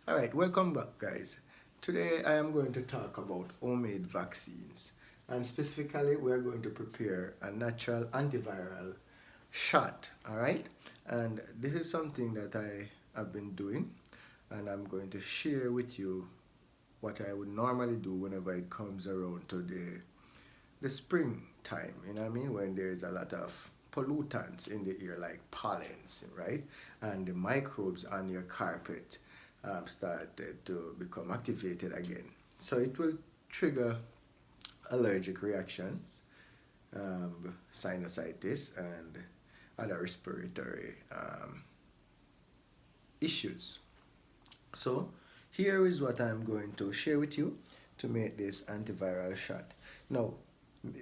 Alright, welcome back, guys. Today I am going to talk about homemade vaccines, and specifically we are going to prepare a natural antiviral shot. Alright, and this is something that I have been doing, and I'm going to share with you what I would normally do whenever it comes around to the spring time, you know what I mean, when there's a lot of pollutants in the air like pollens, right? And the microbes on your carpet started to become activated again. So it will trigger allergic reactions, sinusitis, and other respiratory issues. So here is what I'm going to share with you to make this antiviral shot. Now,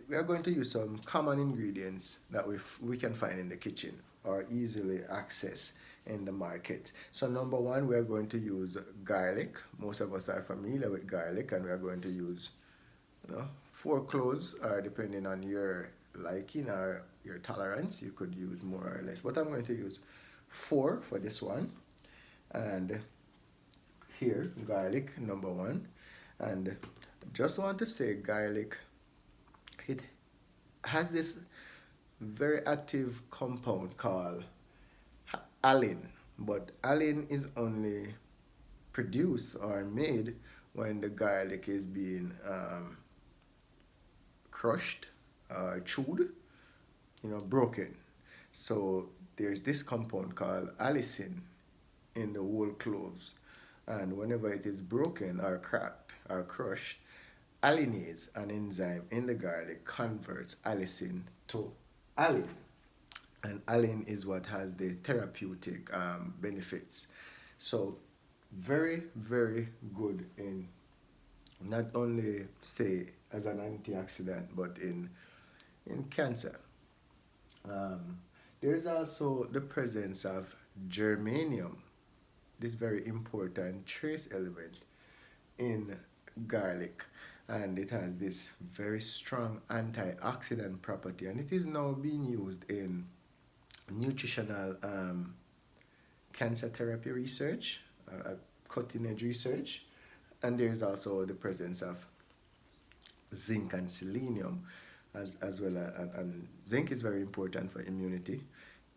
we are going to use some common ingredients that we can find in the kitchen or easily access in the market. So number one, we are going to use garlic. Most of us are familiar with garlic, and we are going to use 4 cloves, or depending on your liking or your tolerance, you could use more or less. But I'm going to use 4 for this one. And here, garlic, number one. And just want to say garlic, it has this very active compound called allin, but allin is only produced or made when the garlic is being crushed, chewed, broken. So there's this compound called allicin in the whole cloves, and whenever it is broken or cracked or crushed, allinase, an enzyme in the garlic, converts allicin to allin. And allin is what has the therapeutic benefits. So very, very good in not only, say, as an antioxidant, but in cancer. There is also the presence of germanium, this very important trace element in garlic, and it has this very strong antioxidant property, and it is now being used in nutritional cancer therapy research, cutting edge research. And there's also the presence of zinc and selenium as well, and zinc is very important for immunity,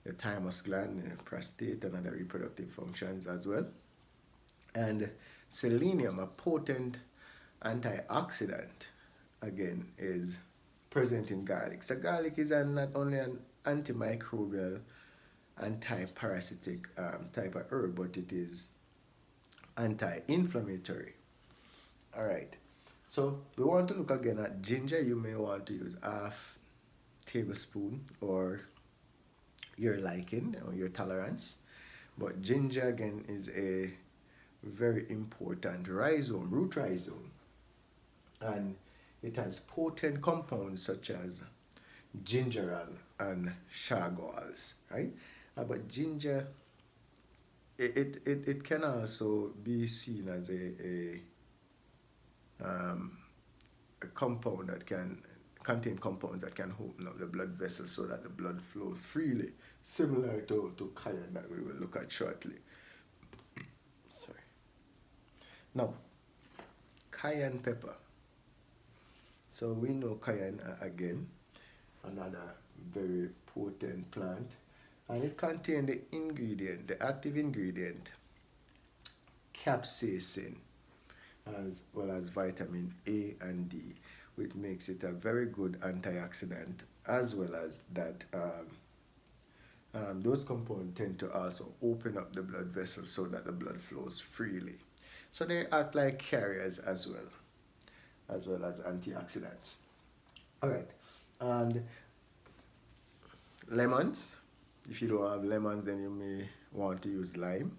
the thymus gland, the prostate, and other reproductive functions as well. And selenium, a potent antioxidant, again, is present in garlic. So garlic is not only an antimicrobial, anti-parasitic type of herb, but it is anti-inflammatory. All right. So we want to look again at ginger. You may want to use half tablespoon or your liking or your tolerance. But ginger again is a very important rhizome, root rhizome. And it has potent compounds such as gingerol and chagols, right? But ginger, it can also be seen as a compound that can contain compounds that can open up the blood vessels so that the blood flows freely, similar to cayenne that we will look at shortly. Sorry. Now, cayenne pepper. So we know cayenne, again, another very potent plant, and it contains the ingredient, the active ingredient, capsaicin, as well as vitamin A and D, which makes it a very good antioxidant, as well as that those compounds tend to also open up the blood vessels so that the blood flows freely. So they act like carriers as well as antioxidants. All right, and lemons. If you don't have lemons, then you may want to use lime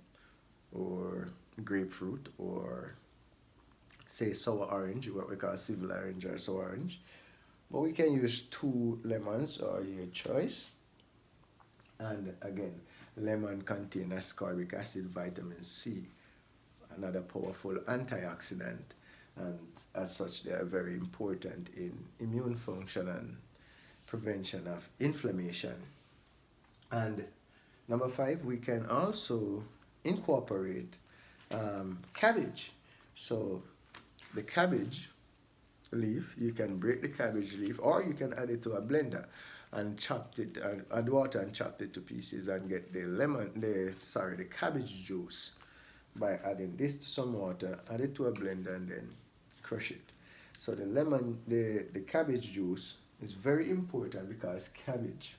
or grapefruit, or say sour orange, what we call civil orange or sour orange. But we can use 2 lemons or your choice. And again, lemon contains ascorbic acid, vitamin C, another powerful antioxidant, and as such they are very important in immune function and prevention of inflammation. And number 5, we can also incorporate cabbage. So the cabbage leaf, you can break the cabbage leaf, or you can add it to a blender and chopped it, and add water and chopped it to pieces, and get the cabbage juice by adding this to some water, add it to a blender, and then crush it. So the cabbage juice is very important because cabbage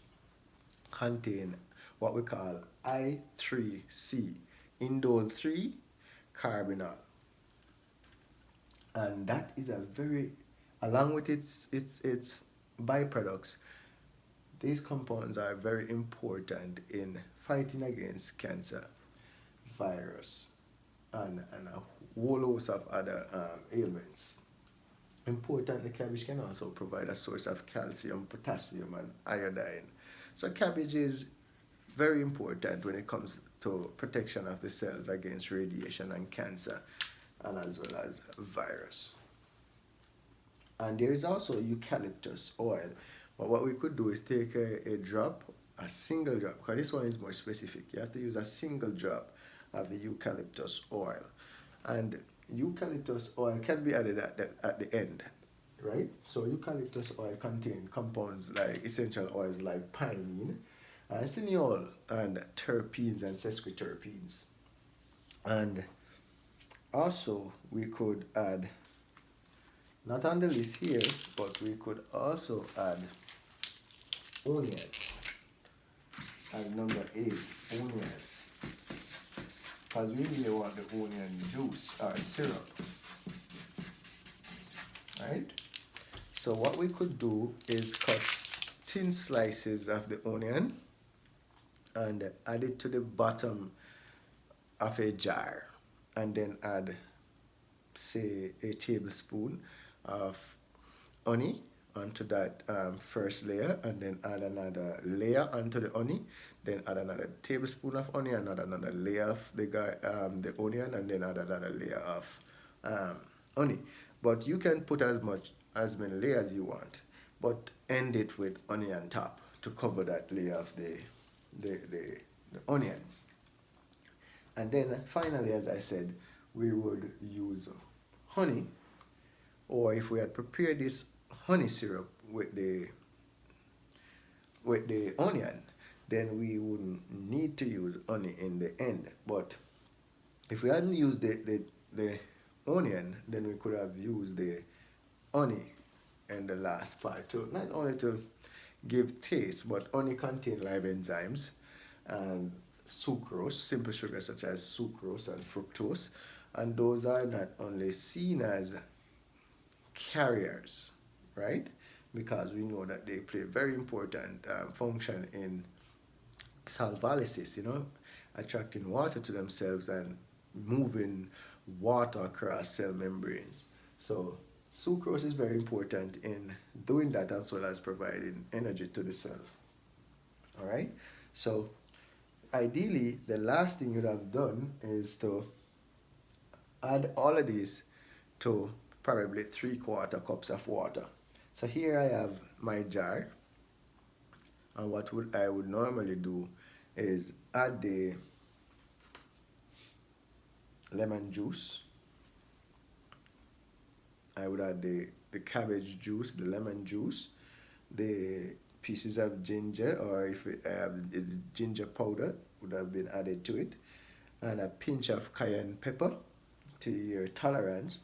contain what we call I3C, indole 3 carbinol, and that is a very, along with its byproducts, these compounds are very important in fighting against cancer, virus, and a whole host of other ailments. Importantly, cabbage can also provide a source of calcium, potassium, and iodine. So cabbage is very important when it comes to protection of the cells against radiation and cancer, and as well as virus. And there is also eucalyptus oil. But what we could do is take a drop, a single drop, because this one is more specific. You have to use a single drop of the eucalyptus oil. And eucalyptus oil can be added at the end, right? So eucalyptus oil contains compounds like essential oils like pinene, cineol, and terpenes and sesquiterpenes. And also we could add, not on the list here, but we could also add onion as number 8, onion, because we really want the onion juice or syrup, right? So what we could do is cut thin slices of the onion and add it to the bottom of a jar, and then add, say, a tablespoon of honey onto that first layer, and then add another layer onto the honey, then add another tablespoon of honey, and add another layer of the onion, and then add another layer of honey. But you can put as many layers you want, but end it with honey on top to cover that layer of the onion. And then finally, as I said, we would use honey, or if we had prepared this honey syrup with the onion, then we wouldn't need to use honey in the end. But if we hadn't used the onion, then we could have used the honey in the last part to not only to give taste, but honey contains live enzymes and sucrose, simple sugars such as sucrose and fructose, and those are not only seen as carriers, right? Because we know that they play a very important function in solvolysis, attracting water to themselves and moving water across cell membranes. So sucrose is very important in doing that, as well as providing energy to the cell. All right? So ideally, the last thing you'd have done is to add all of these to probably 3/4 cups of water. So here I have my jar, and what I would normally do is add the lemon juice. I would add the cabbage juice, the lemon juice, the pieces of ginger, or if I have the ginger powder, would have been added to it, and a pinch of cayenne pepper to your tolerance,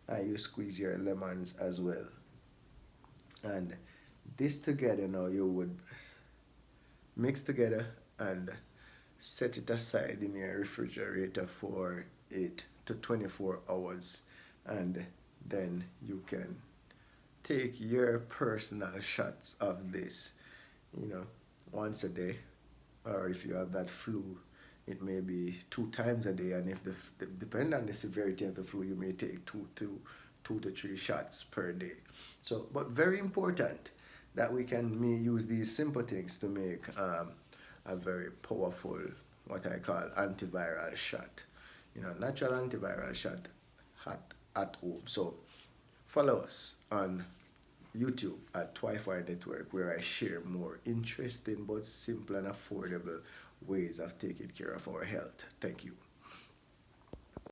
and you squeeze your lemons as well. And this together now you would mix together and set it aside in your refrigerator for 8 to 24 hours, and then you can take your personal shots of this, once a day, or if you have that flu, it may be 2 times a day, and if depending on the severity of the flu, you may take 2 to 3 shots per day. So, but very important that we can use these simple things to make a very powerful, what I call antiviral shot, natural antiviral shot at home. So follow us on YouTube at Wi-Fi Network, where I share more interesting but simple and affordable ways of taking care of our health. Thank you.